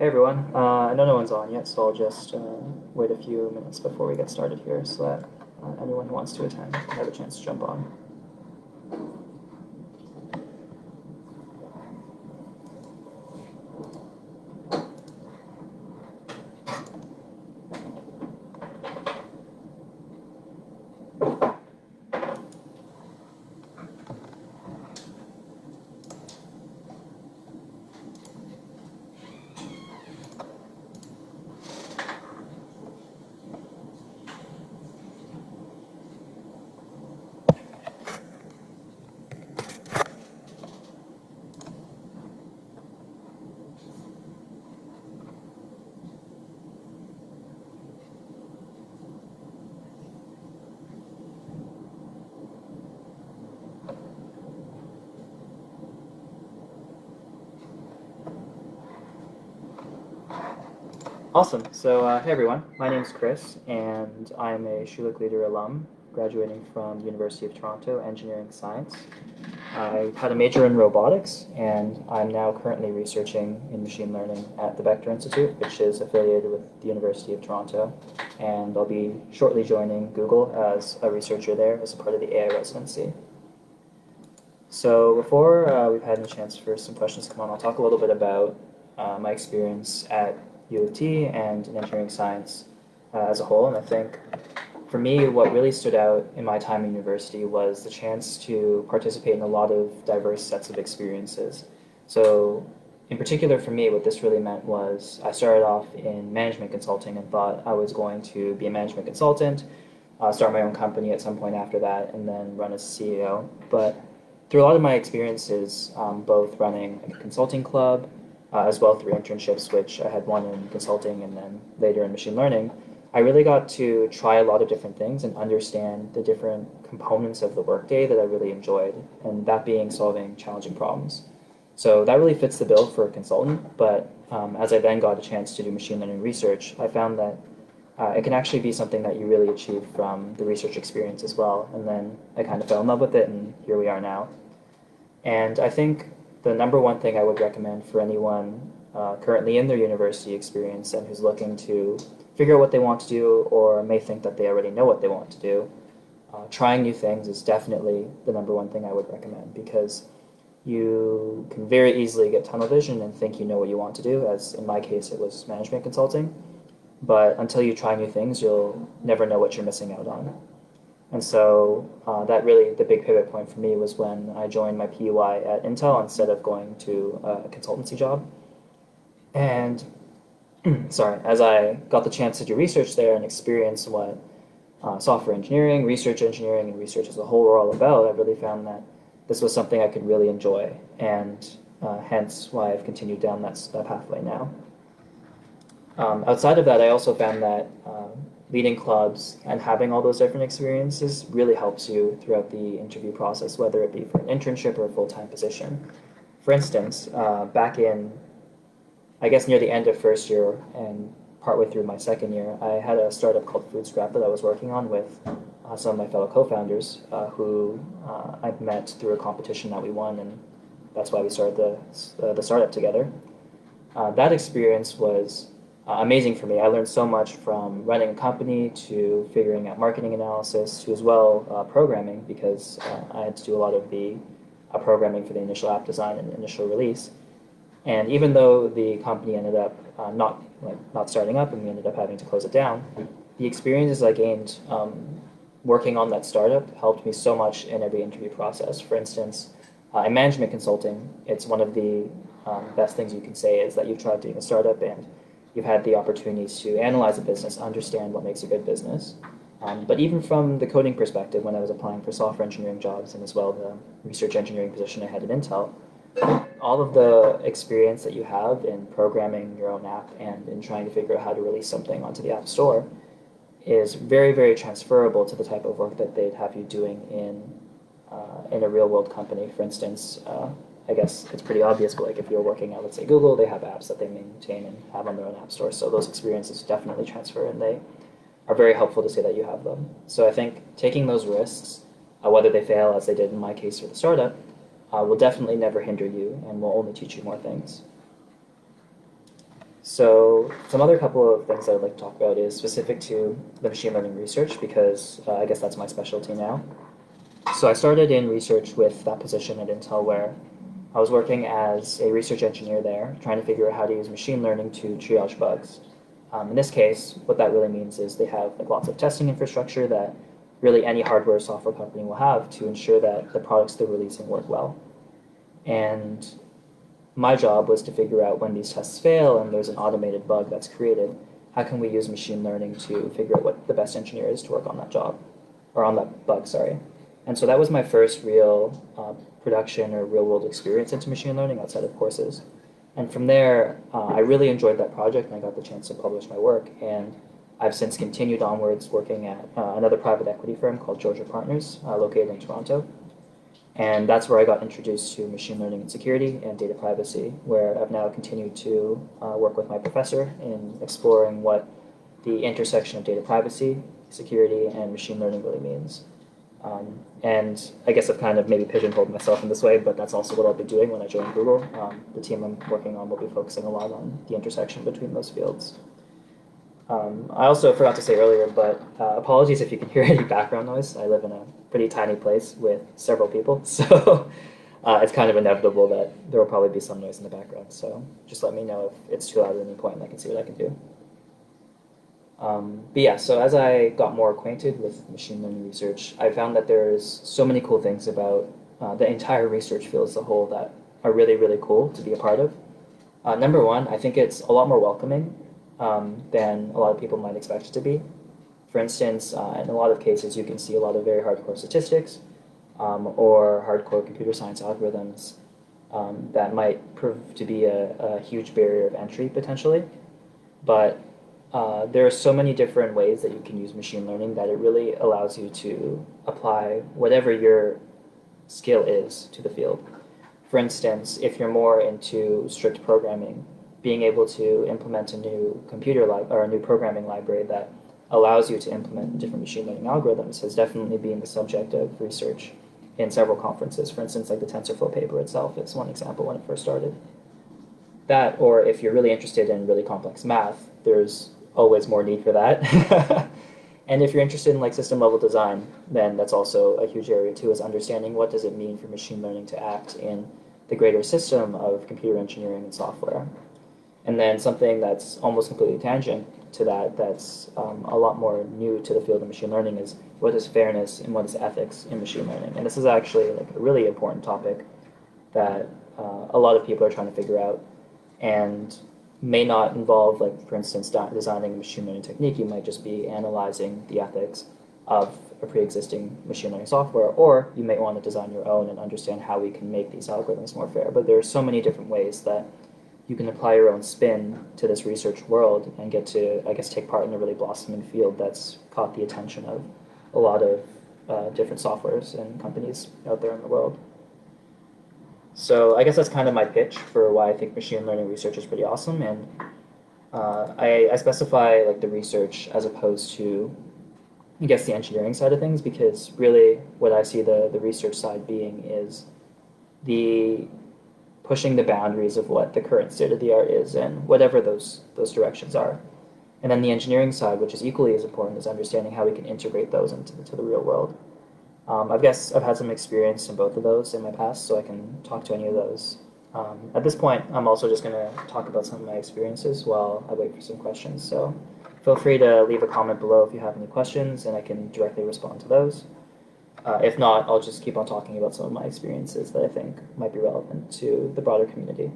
Hey everyone, I know no one's on yet, so I'll just wait a few minutes before we get started here so that anyone who wants to attend can have a chance to jump on. Awesome. So, hey everyone, my name's Chris, and I'm a Schulich Leader alum, graduating from the University of Toronto, Engineering Science. I had a major in robotics, and I'm now currently researching in machine learning at the Vector Institute, which is affiliated with the University of Toronto. And I'll be shortly joining Google as a researcher there as a part of the AI residency. So before we've had a chance for some questions to come on, I'll talk a little bit about my experience at U of T and in engineering science as a whole. And I think for me, what really stood out in my time in university was the chance to participate in a lot of diverse sets of experiences. So in particular for me, what this really meant was I started off in management consulting and thought I was going to be a management consultant, start my own company at some point after that, and then run as a CEO. But through a lot of my experiences, both running a consulting club, as well through internships, which I had one in consulting and then later in machine learning, I really got to try a lot of different things and understand the different components of the workday that I really enjoyed, and that being solving challenging problems. So that really fits the bill for a consultant, but as I then got a chance to do machine learning research, I found that it can actually be something that you really achieve from the research experience as well. And then I kind of fell in love with it, and here we are now. And I think the number one thing I would recommend for anyone currently in their university experience and who's looking to figure out what they want to do or may think that they already know what they want to do, trying new things is definitely the number one thing I would recommend, because you can very easily get tunnel vision and think you know what you want to do, as in my case it was management consulting. But until you try new things, you'll never know what you're missing out on. And so that really, the big pivot point for me was when I joined my PUI at Intel instead of going to a consultancy job. And sorry, as I got the chance to do research there and experience what software engineering, and research as a whole were all about, I really found that this was something I could really enjoy, and hence why I've continued down that pathway now. Outside of that, I also found that leading clubs and having all those different experiences really helps you throughout the interview process, whether it be for an internship or a full-time position. For instance, back in, I guess near the end of first year and partway through my second year, I had a startup called Food Scrap that I was working on with some of my fellow co-founders who I met through a competition that we won, and that's why we started the startup together. That experience was amazing for me. I learned so much from running a company to figuring out marketing analysis to as well programming, because I had to do a lot of the programming for the initial app design and initial release. And even though the company ended up not starting up and we ended up having to close it down, the experiences I gained working on that startup helped me so much in every interview process. For instance, in management consulting, it's one of the best things you can say is that you've tried doing a startup and you've had the opportunities to analyze a business, understand what makes a good business. But even from the coding perspective, when I was applying for software engineering jobs and as well the research engineering position I had at Intel, all of the experience that you have in programming your own app and in trying to figure out how to release something onto the App Store is very, very transferable to the type of work that they'd have you doing in a real world company. For instance, I guess it's pretty obvious, but like if you're working at, let's say, Google, they have apps that they maintain and have on their own app store. So those experiences definitely transfer, and they are very helpful to say that you have them. So I think taking those risks, whether they fail, as they did in my case for the startup, will definitely never hinder you and will only teach you more things. So some other couple of things I'd like to talk about is specific to the machine learning research because I guess that's my specialty now. So I started in research with that position at Intel where I was working as a research engineer there, trying to figure out how to use machine learning to triage bugs. In this case, what that really means is they have like lots of testing infrastructure that really any hardware or software company will have to ensure that the products they're releasing work well. And my job was to figure out when these tests fail and there's an automated bug that's created, how can we use machine learning to figure out what the best engineer is to work on that job, or on that bug, sorry. And so that was my first real production or real world experience into machine learning outside of courses. And from there, I really enjoyed that project and I got the chance to publish my work. And I've since continued onwards working at another private equity firm called Georgia Partners, located in Toronto. And that's where I got introduced to machine learning and security and data privacy, where I've now continued to work with my professor in exploring what the intersection of data privacy, security, and machine learning really means. And I guess I've kind of maybe pigeonholed myself in this way, but that's also what I'll be doing when I join Google. The team I'm working on will be focusing a lot on the intersection between those fields. I also forgot to say earlier, but apologies if you can hear any background noise. I live in a pretty tiny place with several people, so it's kind of inevitable that there will probably be some noise in the background. So just let me know if it's too loud at any point and I can see what I can do. But yeah, so as I got more acquainted with machine learning research, I found that there's so many cool things about the entire research field as a whole that are really, really cool to be a part of. Number one, I think it's a lot more welcoming than a lot of people might expect it to be. For instance, in a lot of cases, you can see a lot of very hardcore statistics or hardcore computer science algorithms that might prove to be a huge barrier of entry potentially. But there are so many different ways that you can use machine learning that it really allows you to apply whatever your skill is to the field. For instance, if you're more into strict programming, being able to implement a new or a new programming library that allows you to implement different machine learning algorithms has definitely been the subject of research in several conferences. For instance, like the TensorFlow paper itself is one example when it first started. That, or if you're really interested in really complex math, there's always more need for that. And if you're interested in like system level design, then that's also a huge area too, is understanding what does it mean for machine learning to act in the greater system of computer engineering and software. And then something that's almost completely tangent to that, that's a lot more new to the field of machine learning, is what is fairness and what is ethics in machine learning. And this is actually like a really important topic that a lot of people are trying to figure out and may not involve, like, for instance, designing a machine learning technique. You might just be analyzing the ethics of a pre-existing machine learning software, or you may want to design your own and understand how we can make these algorithms more fair. But there are so many different ways that you can apply your own spin to this research world and get to, I guess, take part in a really blossoming field that's caught the attention of a lot of different softwares and companies out there in the world. So I guess that's kind of my pitch for why I think machine learning research is pretty awesome. And I specify like the research as opposed to, I guess, the engineering side of things, because really what I see the research side being is the pushing the boundaries of what the current state of the art is and whatever those directions are. And then the engineering side, which is equally as important, is understanding how we can integrate those into the real world. I guess I've had some experience in both of those in my past, so I can talk to any of those. At this point, I'm also just going to talk about some of my experiences while I wait for some questions. So feel free to leave a comment below if you have any questions, and I can directly respond to those. If not, I'll just keep on talking about some of my experiences that I think might be relevant to the broader community.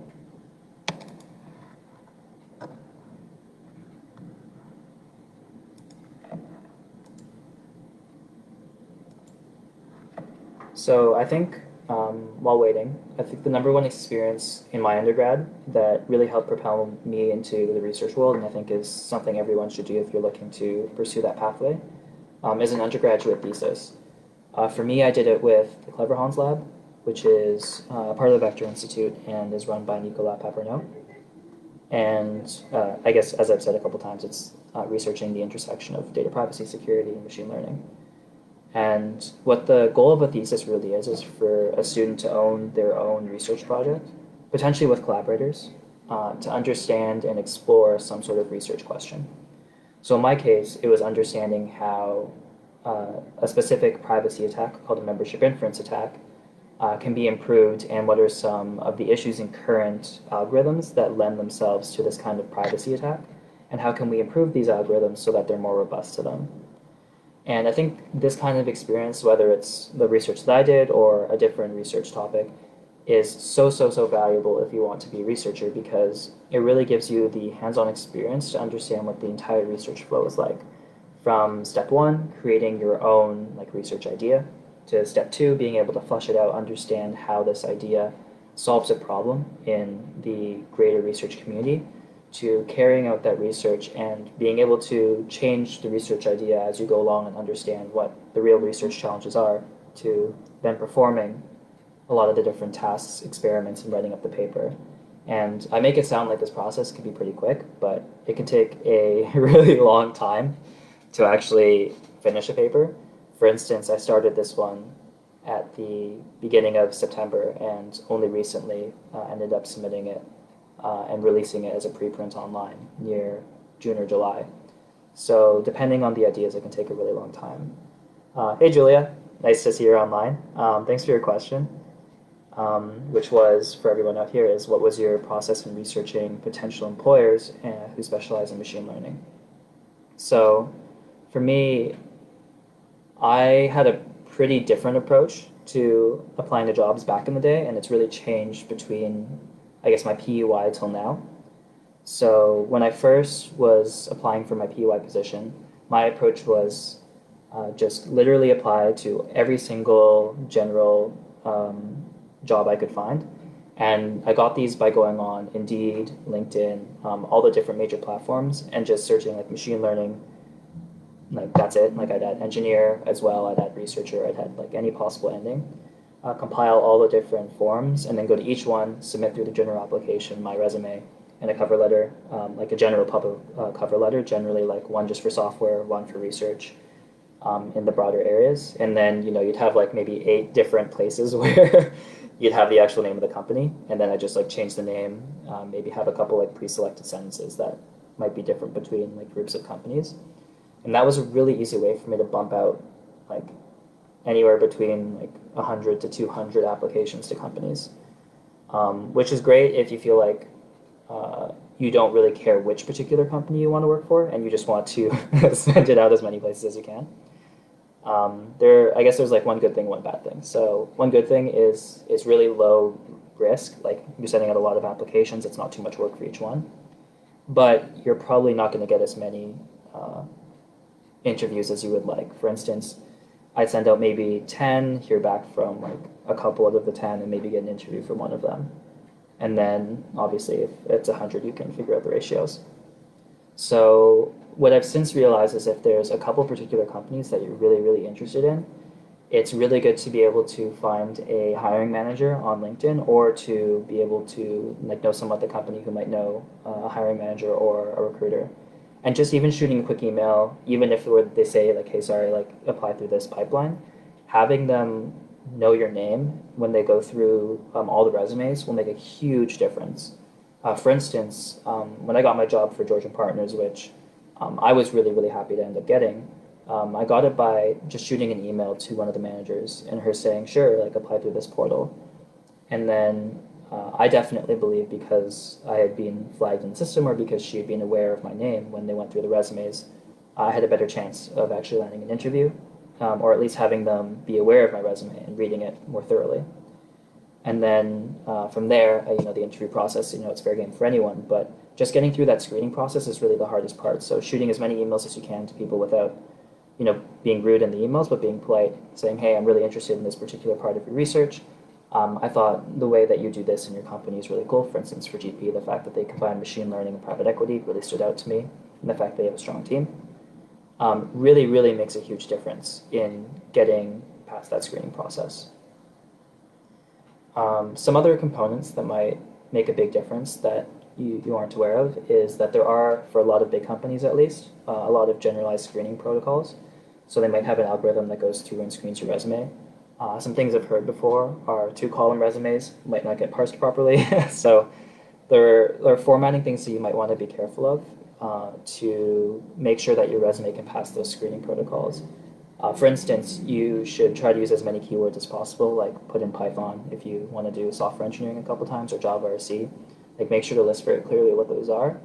So I think while waiting, I think the number one experience in my undergrad that really helped propel me into the research world, and I think is something everyone should do if you're looking to pursue that pathway, is an undergraduate thesis. For me, I did it with the Clever Hans Lab, which is part of the Vector Institute and is run by Nicolas Paperneau. And I guess, as I've said a couple times, it's researching the intersection of data privacy, security, and machine learning. And what the goal of a thesis really is for a student to own their own research project, potentially with collaborators. to understand and explore some sort of research question. So in my case, it was understanding how a specific privacy attack called a membership inference attack can be improved, and what are some of the issues in current algorithms that lend themselves to this kind of privacy attack, and how can we improve these algorithms so that they're more robust to them. And I think this kind of experience, whether it's the research that I did or a different research topic, is so valuable if you want to be a researcher, because it really gives you the hands-on experience to understand what the entire research flow is like. From step one, creating your own research idea, to step two, being able to flesh it out, understand how this idea solves a problem in the greater research community, to carrying out that research and being able to change the research idea as you go along and understand what the real research challenges are, to then performing a lot of the different tasks, experiments, and writing up the paper. And I make it sound like this process can be pretty quick, but it can take a really long time to actually finish a paper. For instance, I started this one at the beginning of September and only recently ended up submitting it and releasing it as a preprint online near June or July. So depending on the ideas, it can take a really long time. Hey Julia, nice to see you online. Thanks for your question, which was, for everyone out here, is what was your process in researching potential employers who specialize in machine learning? So for me, I had a pretty different approach to applying to jobs back in the day, and it's really changed between, I guess, my PUI till now. So when I first was applying for my PUI position, my approach was just literally apply to every single general job I could find. And I got these by going on Indeed, LinkedIn, all the different major platforms, and just searching machine learning. That's it. I'd add engineer as well, I'd add researcher, I'd add any possible ending. Compile all the different forms, and then go to each one, submit through the general application, my resume, and a cover letter, a general public cover letter, generally one just for software, one for research, in the broader areas. And then, you'd have maybe 8 different places where you'd have the actual name of the company, and then I just change the name, maybe have a couple pre-selected sentences that might be different between groups of companies. And that was a really easy way for me to bump out anywhere between 100 to 200 applications to companies, which is great if you feel you don't really care which particular company you want to work for, and you just want to send it out as many places as you can. I guess there's one good thing, one bad thing. So one good thing is it's really low risk. You're sending out a lot of applications. It's not too much work for each one, but you're probably not going to get as many interviews as you would like. For instance, I'd send out maybe 10, hear back from a couple out of the 10, and maybe get an interview from one of them. And then obviously if it's 100, you can figure out the ratios. So what I've since realized is if there's a couple particular companies that you're really interested in, it's really good to be able to find a hiring manager on LinkedIn, or to be able to know someone at the company who might know a hiring manager or a recruiter. And just even shooting a quick email, even if they say hey, sorry, apply through this pipeline, having them know your name when they go through all the resumes will make a huge difference. For instance, when I got my job for Georgian Partners, which I was really happy to end up getting, I got it by just shooting an email to one of the managers and her saying, sure, apply through this portal. And then I definitely believe, because I had been flagged in the system, or because she had been aware of my name when they went through the resumes, I had a better chance of actually landing an interview, or at least having them be aware of my resume and reading it more thoroughly. And then from there, the interview process, it's fair game for anyone, but just getting through that screening process is really the hardest part. So shooting as many emails as you can to people without, being rude in the emails, but being polite, saying, hey, I'm really interested in this particular part of your research. I thought the way that you do this in your company is really cool. For instance, for GP, the fact that they combine machine learning and private equity really stood out to me, and the fact they have a strong team really makes a huge difference in getting past that screening process. Some other components that might make a big difference that you aren't aware of is that there are, for a lot of big companies at least, a lot of generalized screening protocols. So they might have an algorithm that goes through and screens your resume. Some things I've heard before are 2-column resumes might not get parsed properly. So there are formatting things that you might want to be careful of to make sure that your resume can pass those screening protocols. For instance, you should try to use as many keywords as possible, like put in Python if you want to do software engineering a couple times, or Java or C. Like make sure to list very clearly what those are,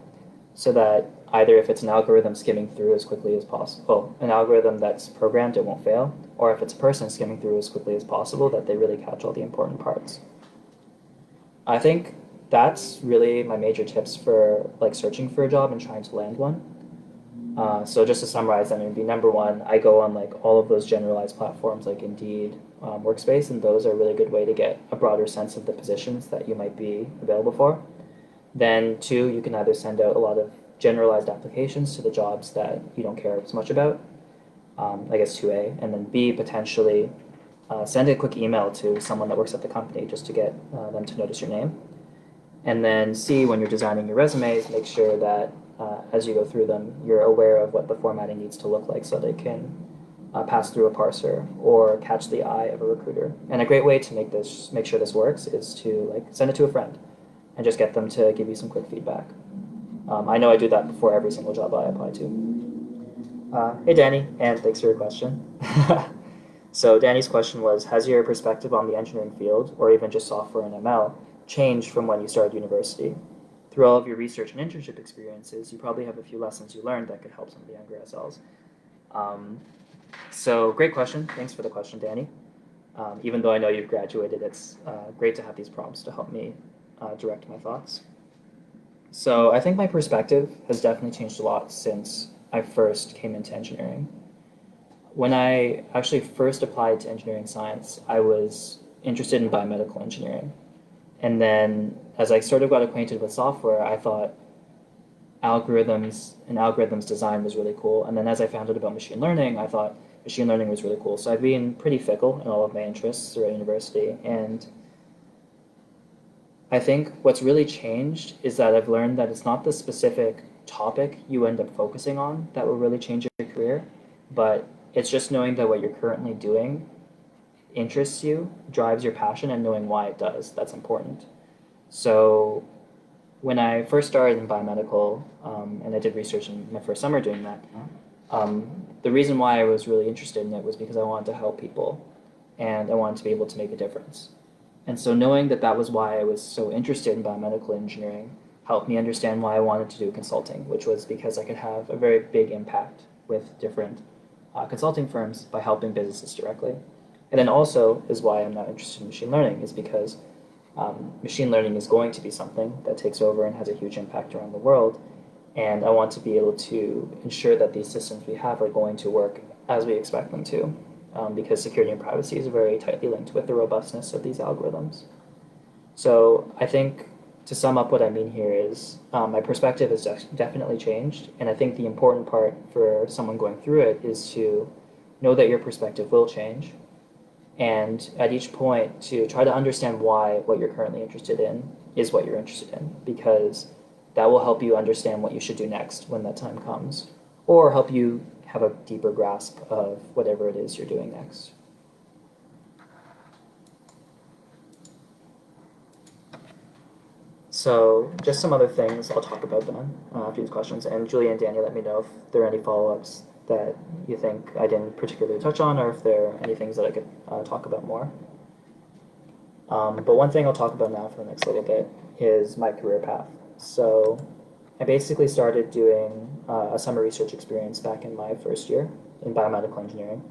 so that either if it's an algorithm skimming through as quickly as possible, an algorithm that's programmed, it won't fail, or if it's a person skimming through as quickly as possible, that they really catch all the important parts. I think that's really my major tips for like searching for a job and trying to land one. So just to summarize, I mean, be number one, I go on like all of those generalized platforms like Indeed, Workspace, and those are a really good way to get a broader sense of the positions that you might be available for. Then two, you can either send out a lot of generalized applications to the jobs that you don't care as much about, I guess 2A, and then B, potentially send a quick email to someone that works at the company just to get them to notice your name. And then C, when you're designing your resumes, make sure that as you go through them, you're aware of what the formatting needs to look like so they can pass through a parser or catch the eye of a recruiter. And a great way to make sure this works is to like send it to a friend and just get them to give you some quick feedback. I know I do that before every single job I apply to. Hey Danny, and thanks for your question. So Danny's question was, has your perspective on the engineering field, or even just software and ML, changed from when you started university? Through all of your research and internship experiences, you probably have a few lessons you learned that could help some of the younger SLs. So great question. Thanks for the question, Danny. Even though I know you've graduated, it's great to have these prompts to help me direct my thoughts. So I think my perspective has definitely changed a lot since I first came into engineering. When I actually first applied to engineering science, I was interested in biomedical engineering. And then as I sort of got acquainted with software, I thought algorithms design was really cool. And then as I found out about machine learning, I thought machine learning was really cool. So I've been pretty fickle in all of my interests throughout university. And I think what's really changed is that I've learned that it's not the specific topic you end up focusing on that will really change your career, but it's just knowing that what you're currently doing interests you, drives your passion, and knowing why it does. That's important. So when I first started in biomedical, and I did research in my first summer doing that, the reason why I was really interested in it was because I wanted to help people, and I wanted to be able to make a difference. And so knowing that that was why I was so interested in biomedical engineering helped me understand why I wanted to do consulting, which was because I could have a very big impact with different consulting firms by helping businesses directly. And then also is why I'm now interested in machine learning, is because machine learning is going to be something that takes over and has a huge impact around the world. And I want to be able to ensure that these systems we have are going to work as we expect them to, because security and privacy is very tightly linked with the robustness of these algorithms. So I think to sum up what I mean here is my perspective has definitely changed. And I think the important part for someone going through it is to know that your perspective will change. And at each point to try to understand why what you're currently interested in is what you're interested in, because that will help you understand what you should do next when that time comes, or help you have a deeper grasp of whatever it is you're doing next. So just some other things I'll talk about then after these questions. And Julie and Daniel, let me know if there are any follow-ups that you think I didn't particularly touch on, or if there are any things that I could talk about more. But one thing I'll talk about now for the next little bit is my career path. So I basically started doing a summer research experience back in my first year in biomedical engineering.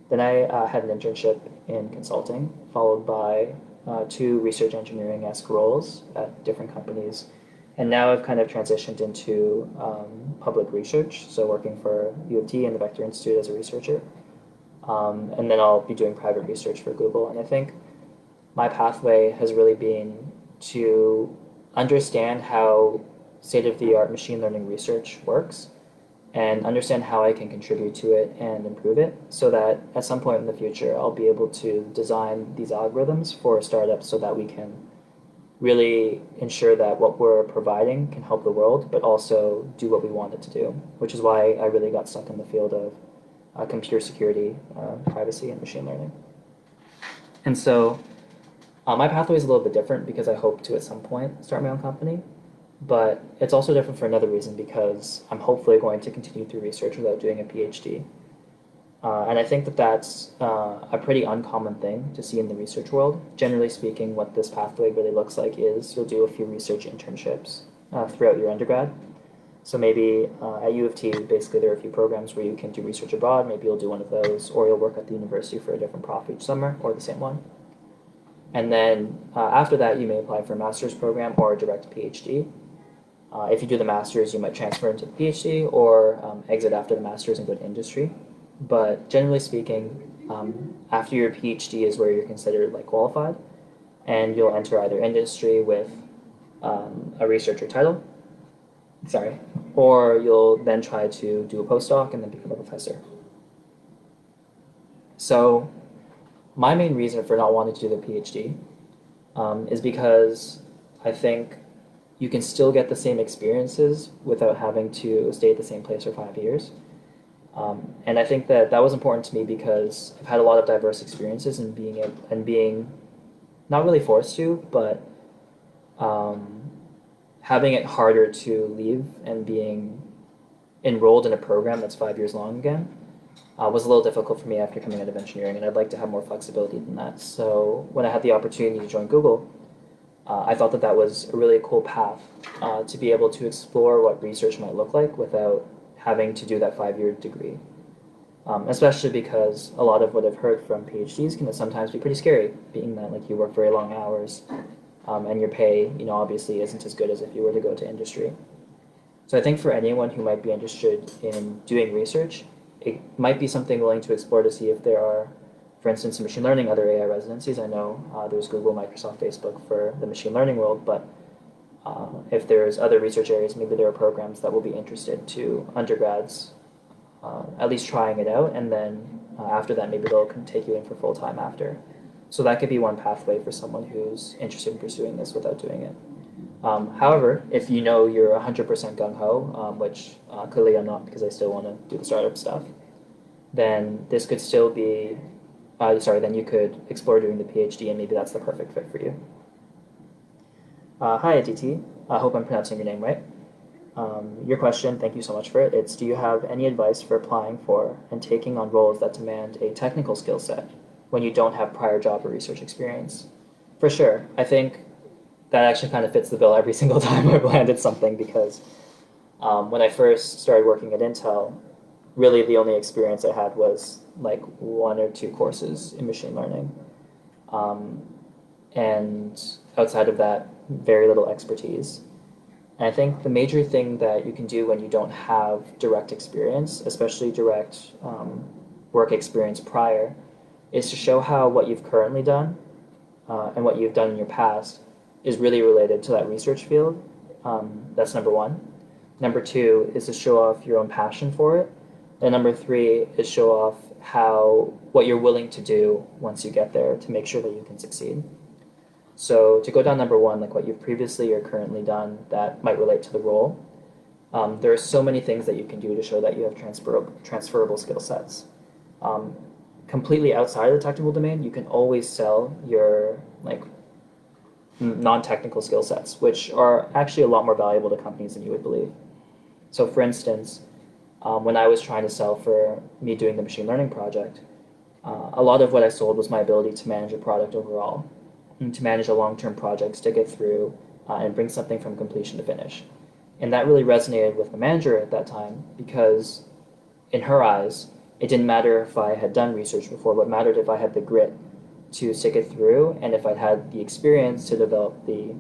Then I had an internship in consulting, followed by 2 research engineering-esque roles at different companies. And now I've kind of transitioned into public research, so working for U of T and the Vector Institute as a researcher. And then I'll be doing private research for Google. And I think my pathway has really been to understand how state-of-the-art machine learning research works and understand how I can contribute to it and improve it, so that at some point in the future I'll be able to design these algorithms for startups so that we can really ensure that what we're providing can help the world, but also do what we want it to do, which is why I really got stuck in the field of computer security, privacy, and machine learning. And so My pathway is a little bit different because I hope to at some point start my own company, but it's also different for another reason because I'm hopefully going to continue through research without doing a PhD. And I think that that's a pretty uncommon thing to see in the research world. Generally speaking, what this pathway really looks like is you'll do a few research internships throughout your undergrad. So maybe at U of T, basically there are a few programs where you can do research abroad. Maybe you'll do one of those, or you'll work at the university for a different prof each summer, or the same one. And then after that, you may apply for a master's program or a direct PhD. If you do the master's, you might transfer into the PhD or exit after the master's and go to industry. But generally speaking, after your PhD is where you're considered like qualified, and you'll enter either industry with a researcher title, or you'll then try to do a postdoc and then become a professor. So my main reason for not wanting to do the PhD is because I think you can still get the same experiences without having to stay at the same place for 5 years. And I think that that was important to me because I've had a lot of diverse experiences and being not really forced to, but having it harder to leave and being enrolled in a program that's 5 years long again was a little difficult for me after coming out of engineering, and I'd like to have more flexibility than that. So when I had the opportunity to join Google, I thought that that was a really cool path to be able to explore what research might look like without having to do that 5-year degree. Especially because a lot of what I've heard from PhDs can sometimes be pretty scary, being that like you work very long hours and your pay, obviously isn't as good as if you were to go to industry. So I think for anyone who might be interested in doing research, it might be something willing to explore to see if there are, for instance, in machine learning, other AI residencies. I know there's Google, Microsoft, Facebook for the machine learning world, but if there's other research areas, maybe there are programs that will be interested to undergrads at least trying it out, and then after that, maybe they'll take you in for full-time after. So that could be one pathway for someone who's interested in pursuing this without doing it. However, if you know you're 100% gung-ho, which clearly I'm not because I still want to do the startup stuff, then this could still be, then you could explore doing the PhD, and maybe that's the perfect fit for you. Hi, Aditi. I hope I'm pronouncing your name right. Your question, thank you so much for it. It's, do you have any advice for applying for and taking on roles that demand a technical skill set when you don't have prior job or research experience? For sure. I think that actually kind of fits the bill every single time I've landed something because when I first started working at Intel, really the only experience I had was like 1 or 2 courses in machine learning. And outside of that, very little expertise. And I think the major thing that you can do when you don't have direct experience, especially direct work experience prior, is to show how what you've currently done and what you've done in your past is really related to that research field. That's number 1. Number 2 is to show off your own passion for it. And number 3 is show off what you're willing to do once you get there to make sure that you can succeed. So to go down number 1, like what you've previously or currently done that might relate to the role, there are so many things that you can do to show that you have transferable skill sets. Completely outside of the technical domain, you can always sell your non-technical skill sets, which are actually a lot more valuable to companies than you would believe. So for instance, when I was trying to sell for me doing the machine learning project, a lot of what I sold was my ability to manage a product overall, and to manage a long-term project, stick it through, and bring something from completion to finish. And that really resonated with the manager at that time because in her eyes, it didn't matter if I had done research before. What mattered if I had the grit to stick it through and if I'd had the experience to develop the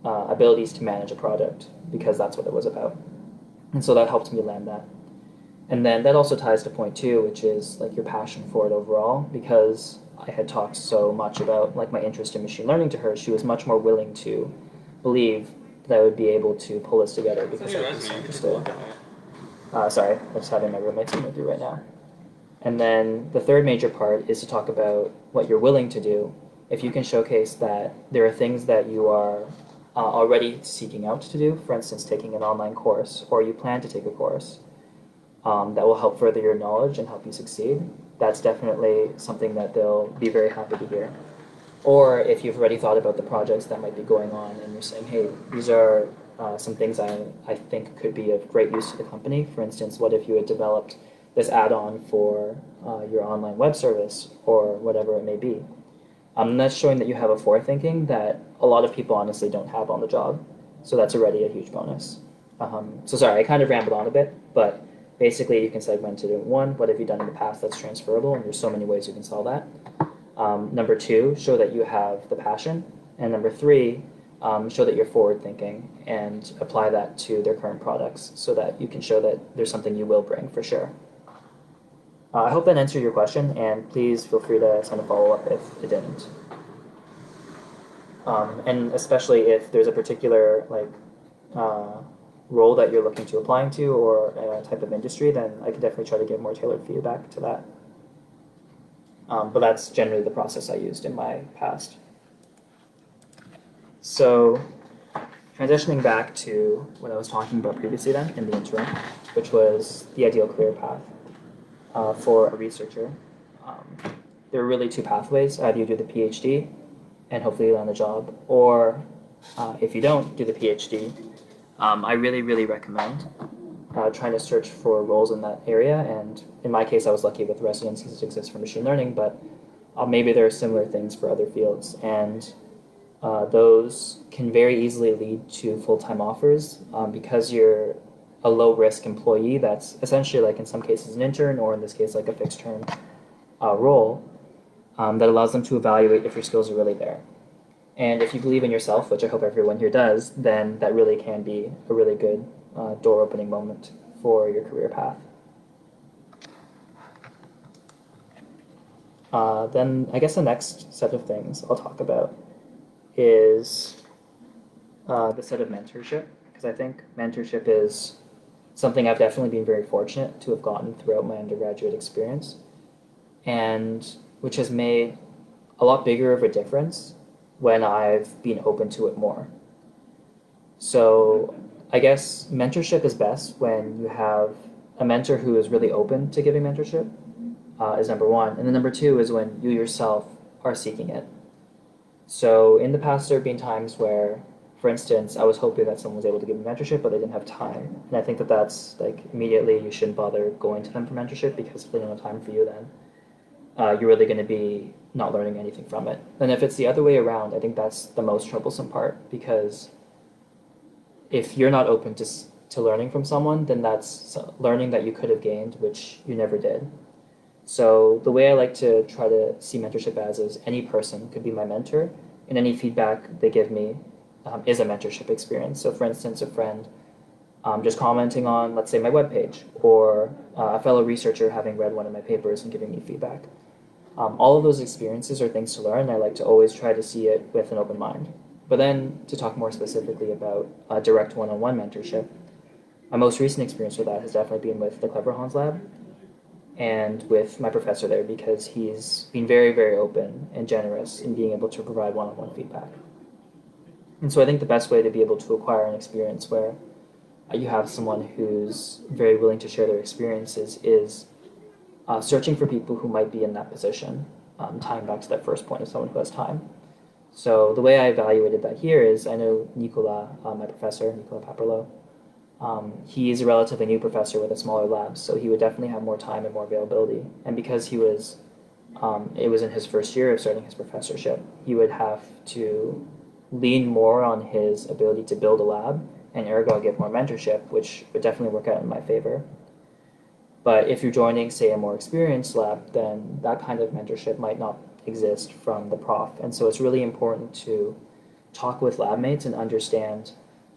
abilities to manage a product, because that's what it was about. And so that helped me land that. And then that also ties to point 2, which is like your passion for it overall, because I had talked so much about like my interest in machine learning to her, she was much more willing to believe that I would be able to pull this together because I was interested. Sorry, I'm just having my roommates come through right now. And then the third major part is to talk about what you're willing to do. If you can showcase that there are things that you are already seeking out to do, for instance, taking an online course, or you plan to take a course that will help further your knowledge and help you succeed, that's definitely something that they'll be very happy to hear. Or if you've already thought about the projects that might be going on and you're saying, hey, these are some things I think could be of great use to the company. For instance, what if you had developed this add-on for your online web service or whatever it may be? That's showing that you have a forethinking that a lot of people honestly don't have on the job. So that's already a huge bonus. So sorry, I kind of rambled on a bit, but basically you can segment it in one, what have you done in the past that's transferable, and there's so many ways you can solve that. Number two, show that you have the passion. And number three, show that you're forward thinking and apply that to their current products so that you can show that there's something you will bring for sure. I hope that answered your question, and please feel free to send a follow-up if it didn't. And especially if there's a particular role that you're looking to applying to or a type of industry, then I can definitely try to give more tailored feedback to that. But that's generally the process I used in my past. So transitioning back to what I was talking about previously then in the interim, which was the ideal career path for a researcher. There are really two pathways. Either you do the PhD and hopefully land a job, or if you don't do the PhD, I really, really recommend trying to search for roles in that area. And in my case, I was lucky with residencies that exist for machine learning, but maybe there are similar things for other fields. And those can very easily lead to full-time offers because you're a low-risk employee that's essentially, like in some cases, an intern, or in this case, like a fixed-term role that allows them to evaluate if your skills are really there. And if you believe in yourself, which I hope everyone here does, then that really can be a really good door-opening moment for your career path. Then I guess the next set of things I'll talk about is the set of mentorship, because I think mentorship is something I've definitely been very fortunate to have gotten throughout my undergraduate experience, and which has made a lot bigger of a difference when I've been open to it more. So I guess mentorship is best when you have a mentor who is really open to giving mentorship, is number one. And then number two is when you yourself are seeking it. So in the past, there have been times where, for instance, I was hoping that someone was able to give me mentorship, but they didn't have time. And I think that that's like immediately you shouldn't bother going to them for mentorship, because if they don't have time for you, then you're really going to be not learning anything from it. And if it's the other way around, I think that's the most troublesome part, because if you're not open to learning from someone, then that's learning that you could have gained, which you never did. So the way I like to try to see mentorship as is any person could be my mentor, and any feedback they give me is a mentorship experience. So for instance, a friend just commenting on, let's say, my webpage, or a fellow researcher having read one of my papers and giving me feedback. All of those experiences are things to learn, and I like to always try to see it with an open mind. But then to talk more specifically about direct one-on-one mentorship, my most recent experience with that has definitely been with the Clever Hans Lab and with my professor there, because he's been very, very open and generous in being able to provide one-on-one feedback. And so I think the best way to be able to acquire an experience where you have someone who's very willing to share their experiences is searching for people who might be in that position, tying back to that first point of someone who has time. So the way I evaluated that here is, I know Nicola, my professor, Nicola Paparlo, he's a relatively new professor with a smaller lab, so he would definitely have more time and more availability. And because he was, it was in his first year of starting his professorship, he would have to lean more on his ability to build a lab, and ergo get more mentorship, which would definitely work out in my favor. But if you're joining, say, a more experienced lab, then that kind of mentorship might not exist from the prof. And so it's really important to talk with lab mates and understand,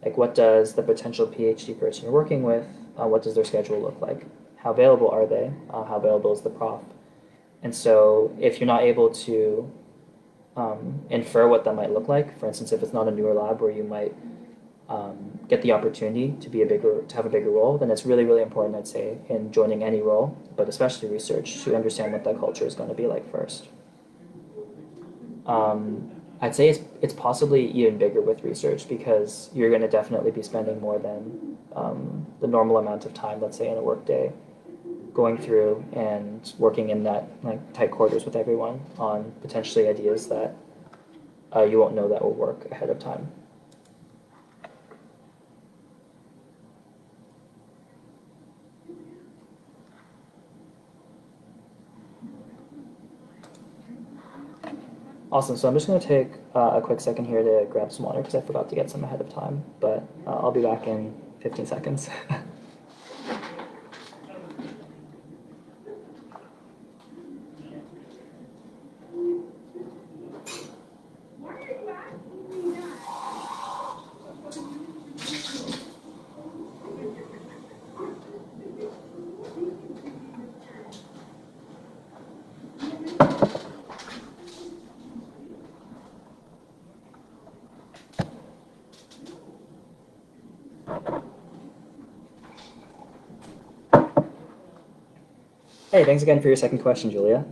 like, what does the potential PhD person you're working with, what does their schedule look like? How available are they? How available is the prof? And so if you're not able to infer what that might look like, for instance, if it's not a newer lab where you might get the opportunity to have a bigger role, then it's really, really important, I'd say, in joining any role, but especially research, to understand what that culture is going to be like first. I'd say it's possibly even bigger with research, because you're going to definitely be spending more than the normal amount of time, let's say, in a workday, going through and working in that tight quarters with everyone on potentially ideas that you won't know that will work ahead of time. Awesome, so I'm just going to take a quick second here to grab some water because I forgot to get some ahead of time, but I'll be back in 15 seconds. Hey, thanks again for your second question, Julia.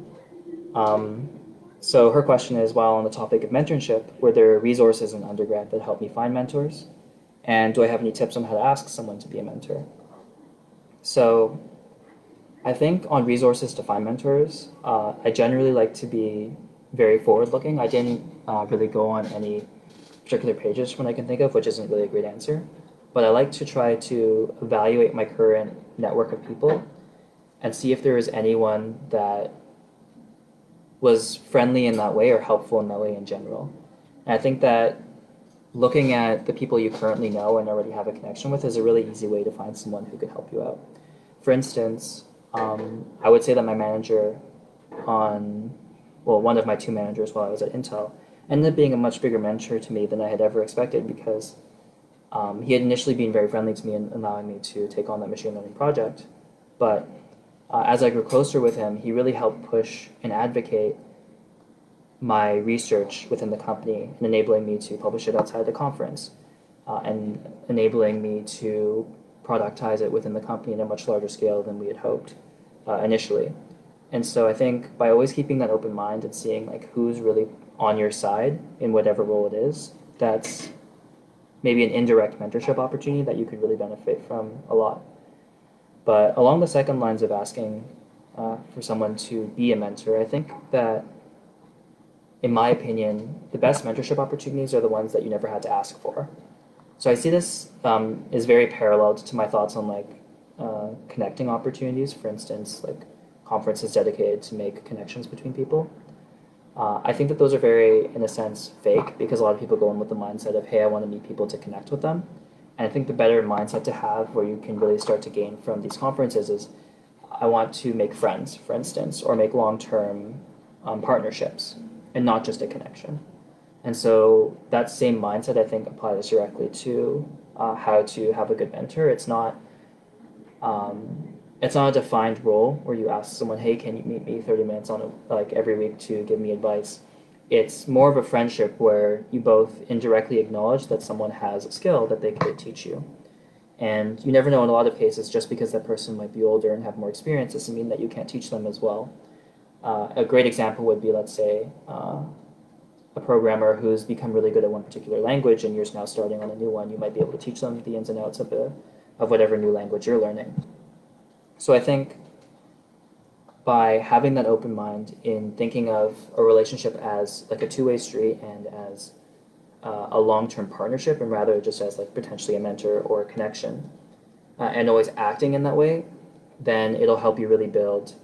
So her question is, while on the topic of mentorship, were there resources in undergrad that helped me find mentors? And do I have any tips on how to ask someone to be a mentor? So I think on resources to find mentors, I generally like to be very forward-looking. I didn't really go on any particular pages when I can think of, which isn't really a great answer. But I like to try to evaluate my current network of people and see if there is anyone that was friendly in that way or helpful in that way in general. And I think that looking at the people you currently know and already have a connection with is a really easy way to find someone who could help you out. For instance, I would say that my manager one of my two managers while I was at Intel, ended up being a much bigger mentor to me than I had ever expected because he had initially been very friendly to me in allowing me to take on that machine learning project. But as I grew closer with him, he really helped push and advocate my research within the company and enabling me to publish it outside the conference and enabling me to productize it within the company in a much larger scale than we had hoped initially. And so I think by always keeping that open mind and seeing like who's really on your side in whatever role it is, that's maybe an indirect mentorship opportunity that you could really benefit from a lot. But along the second lines of asking for someone to be a mentor, I think that, in my opinion, the best mentorship opportunities are the ones that you never had to ask for. So I see this is very paralleled to my thoughts on like connecting opportunities. For instance, like conferences dedicated to make connections between people. I think that those are very, in a sense, fake because a lot of people go in with the mindset of, hey, I want to meet people to connect with them. And I think the better mindset to have where you can really start to gain from these conferences is I want to make friends, for instance, or make long-term partnerships and not just a connection. And so that same mindset, I think, applies directly to how to have a good mentor. It's not a defined role where you ask someone, hey, can you meet me 30 minutes every week to give me advice? It's more of a friendship where you both indirectly acknowledge that someone has a skill that they could teach you. And you never know in a lot of cases, just because that person might be older and have more experience doesn't mean that you can't teach them as well. A great example would be, let's say, a programmer who's become really good at one particular language and you're now starting on a new one. You might be able to teach them the ins and outs of whatever new language you're learning. So I think by having that open mind in thinking of a relationship as like a two-way street and as a long-term partnership and rather just as like potentially a mentor or a connection and always acting in that way, then it'll help you really build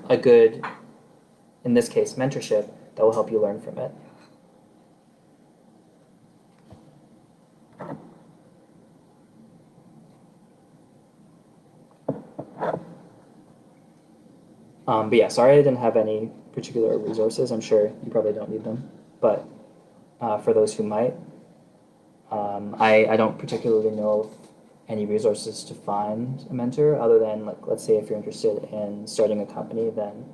a good, in this case, mentorship that will help you learn from it. But yeah, sorry I didn't have any particular resources. I'm sure you probably don't need them. But for those who might, I don't particularly know of any resources to find a mentor other than, like, let's say if you're interested in starting a company, then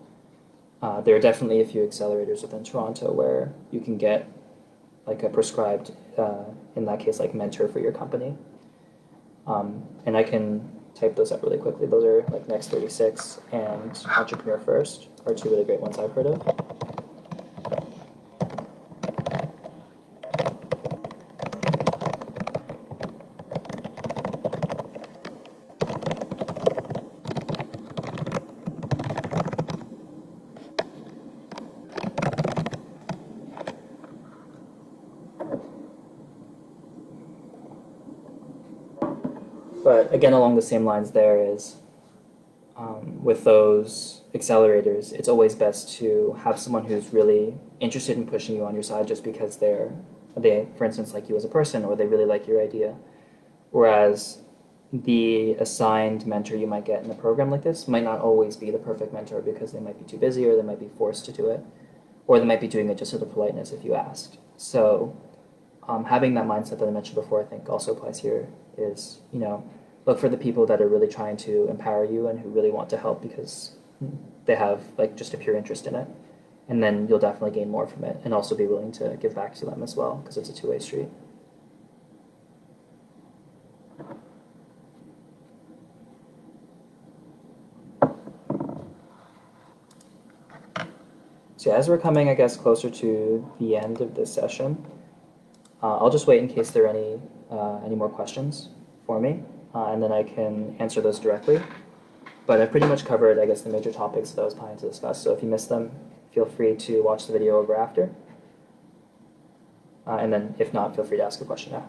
there are definitely a few accelerators within Toronto where you can get like a prescribed, in that case, like mentor for your company. And I can type those up really quickly. Those are like Next 36 and Entrepreneur First are two really great ones I've heard of. But again, along the same lines, there is with those accelerators, it's always best to have someone who's really interested in pushing you on your side just because they, for instance, like you as a person, or they really like your idea. Whereas the assigned mentor you might get in a program like this might not always be the perfect mentor because they might be too busy, or they might be forced to do it, or they might be doing it just out of politeness if you asked. So having that mindset that I mentioned before, I think also applies here, is, look for the people that are really trying to empower you and who really want to help because they have like just a pure interest in it. And then you'll definitely gain more from it and also be willing to give back to them as well because it's a two-way street. So as we're coming, I guess, closer to the end of this session, I'll just wait in case there are any more questions for me, and then I can answer those directly. But I've pretty much covered, I guess, the major topics that I was planning to discuss. So if you missed them, feel free to watch the video over after. And then if not, feel free to ask a question now.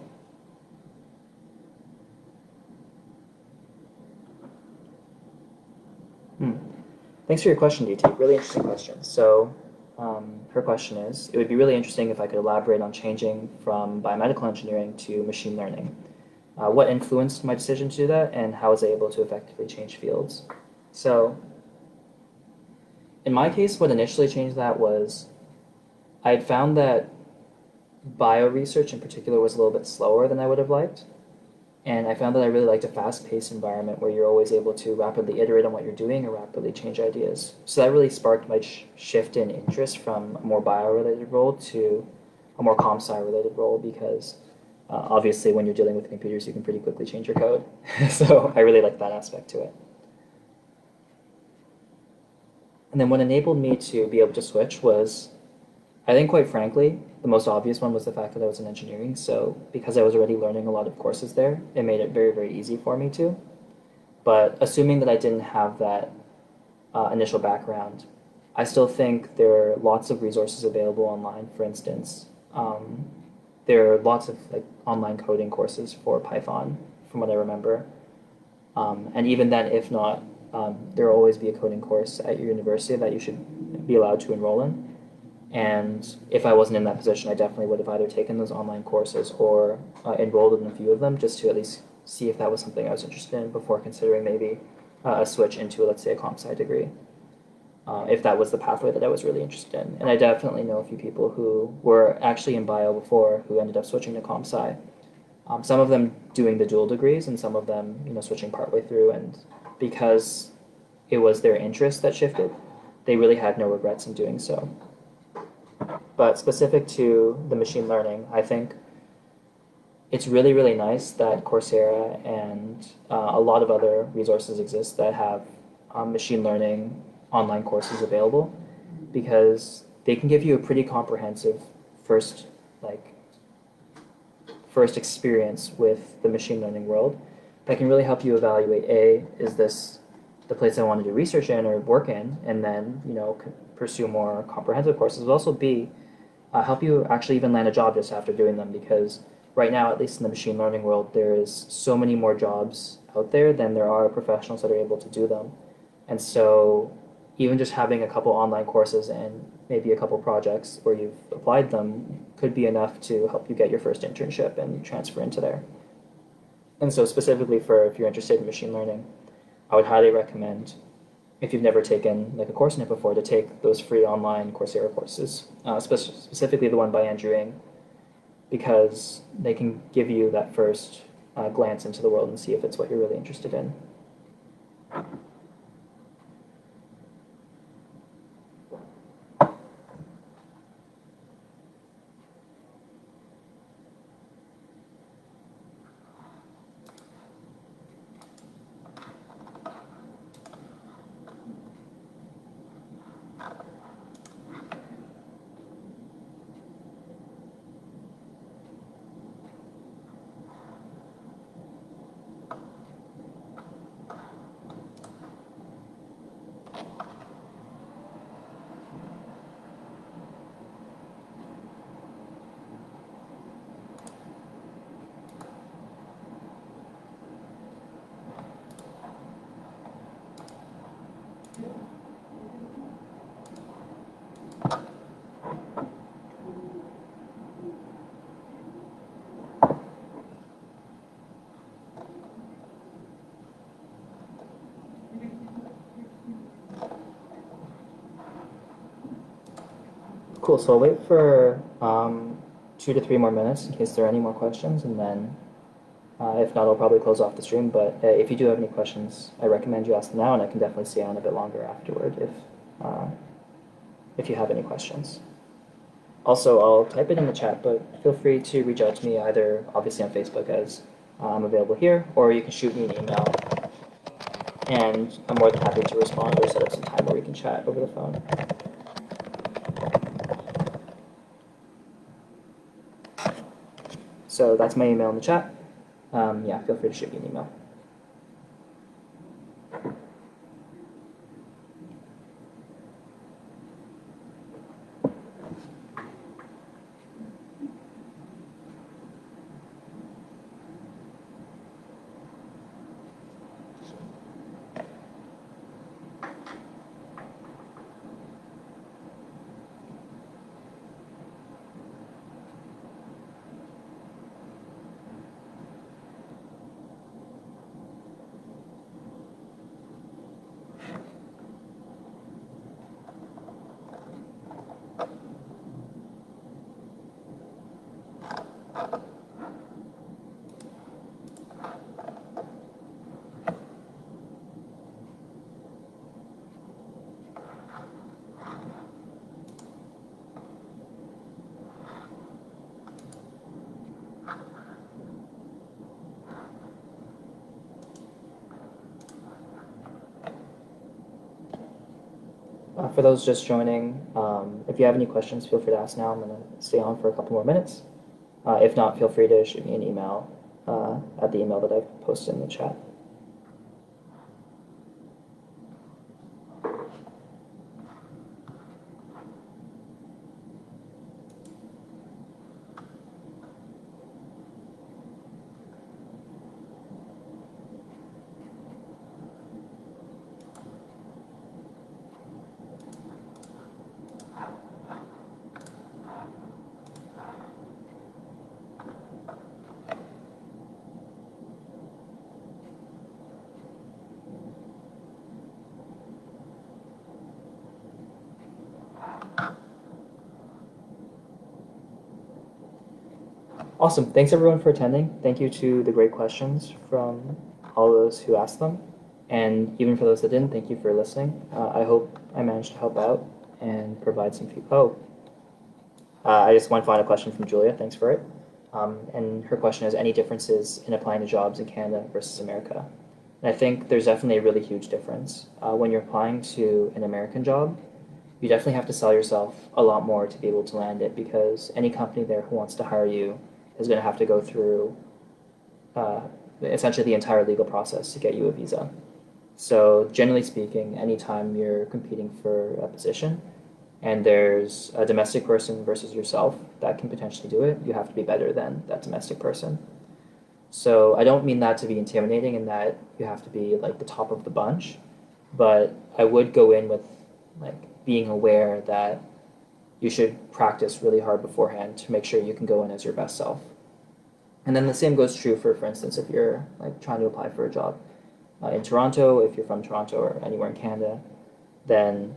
Thanks for your question, DT. Really interesting question. So her question is, it would be really interesting if I could elaborate on changing from biomedical engineering to machine learning. What influenced my decision to do that, and how was I able to effectively change fields? So in my case, what initially changed that was I had found that bio research in particular was a little bit slower than I would have liked. And I found that I really liked a fast-paced environment where you're always able to rapidly iterate on what you're doing or rapidly change ideas. So that really sparked my shift in interest from a more bio-related role to a more comp-sci-related role because obviously when you're dealing with computers, you can pretty quickly change your code. So I really liked that aspect to it. And then what enabled me to be able to switch was, I think quite frankly, the most obvious one was the fact that I was in engineering. So because I was already learning a lot of courses there, it made it very, very easy for me to. But assuming that I didn't have that initial background, I still think there are lots of resources available online. For instance, there are lots of like online coding courses for Python, from what I remember. And even then, if not, there will always be a coding course at your university that you should be allowed to enroll in. And if I wasn't in that position, I definitely would have either taken those online courses or enrolled in a few of them just to at least see if that was something I was interested in before considering maybe a switch into, let's say, a comp sci degree, if that was the pathway that I was really interested in. And I definitely know a few people who were actually in bio before who ended up switching to comp sci. Some of them doing the dual degrees and some of them, switching partway through. And because it was their interest that shifted, they really had no regrets in doing so. But specific to the machine learning, I think it's really, really nice that Coursera and a lot of other resources exist that have machine learning online courses available because they can give you a pretty comprehensive first experience with the machine learning world that can really help you evaluate, A, is this the place I want to do research in or work in, and then, pursue more comprehensive courses, but also B, help you actually even land a job just after doing them because right now, at least in the machine learning world, there is so many more jobs out there than there are professionals that are able to do them. And so even just having a couple online courses and maybe a couple projects where you've applied them could be enough to help you get your first internship and transfer into there. And so specifically if you're interested in machine learning, I would highly recommend, if you've never taken like a course in it before, to take those free online Coursera courses, specifically the one by Andrew Ng, because they can give you that first glance into the world and see if it's what you're really interested in. Cool, so I'll wait for 2 to 3 more minutes in case there are any more questions, and then if not, I'll probably close off the stream. But if you do have any questions, I recommend you ask them now, and I can definitely stay on a bit longer afterward if you have any questions. Also, I'll type it in the chat, but feel free to reach out to me either, obviously on Facebook, as I'm available here, or you can shoot me an email, and I'm more than happy to respond or set up some time where we can chat over the phone. So that's my email in the chat. Yeah, feel free to shoot me an email. For those just joining, if you have any questions, feel free to ask now. I'm going to stay on for a couple more minutes. If not, feel free to shoot me an email at the email that I've posted in the chat. Awesome. Thanks everyone for attending. Thank you to the great questions from all those who asked them. And even for those that didn't, thank you for listening. I hope I managed to help out and provide some feedback. I just one final question from Julia. Thanks for it. And her question is, any differences in applying to jobs in Canada versus America? And I think there's definitely a really huge difference. When you're applying to an American job, you definitely have to sell yourself a lot more to be able to land it, because any company there who wants to hire you is going to have to go through essentially the entire legal process to get you a visa. So generally speaking, anytime you're competing for a position and there's a domestic person versus yourself that can potentially do it, you have to be better than that domestic person. So I don't mean that to be intimidating in that you have to be like the top of the bunch, but I would go in with like being aware that you should practice really hard beforehand to make sure you can go in as your best self. And then the same goes true for instance, if you're like trying to apply for a job in Toronto, if you're from Toronto or anywhere in Canada, then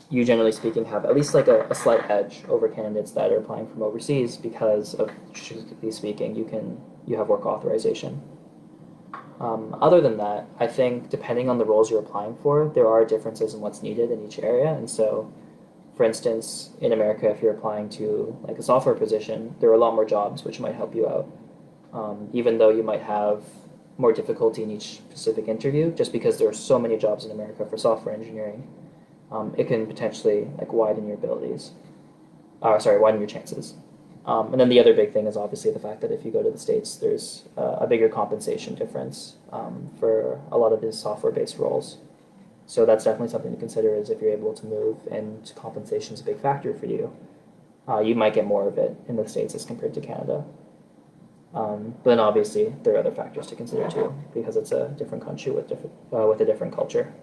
you generally speaking have at least like a slight edge over candidates that are applying from overseas because of, strictly speaking, you have work authorization. Other than that, I think depending on the roles you're applying for, there are differences in what's needed in each area. And so, for instance, in America, if you're applying to like a software position, there are a lot more jobs which might help you out. Even though you might have more difficulty in each specific interview, just because there are so many jobs in America for software engineering, it can potentially like widen your abilities. Widen your chances. And then the other big thing is obviously the fact that if you go to the States, there's a bigger compensation difference for a lot of these software-based roles. So that's definitely something to consider, is if you're able to move and compensation is a big factor for you, you might get more of it in the States as compared to Canada. But then obviously there are other factors to consider too, because it's a different country with a different culture.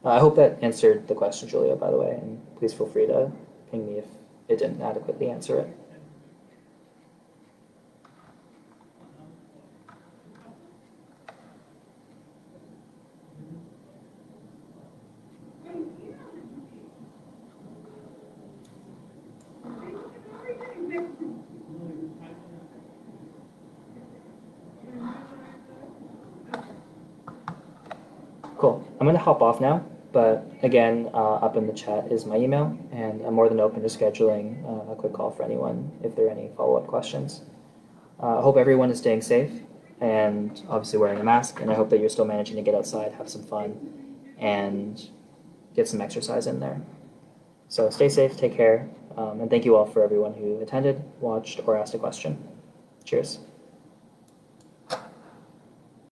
I hope that answered the question, Julia, by the way, and please feel free to ping me if it didn't adequately answer it. Cool. I'm going to hop off now, but again, up in the chat is my email, and I'm more than open to scheduling a quick call for anyone if there are any follow-up questions. I hope everyone is staying safe and obviously wearing a mask, and I hope that you're still managing to get outside, have some fun, and get some exercise in there. So stay safe, take care, and thank you all for everyone who attended, watched, or asked a question. Cheers.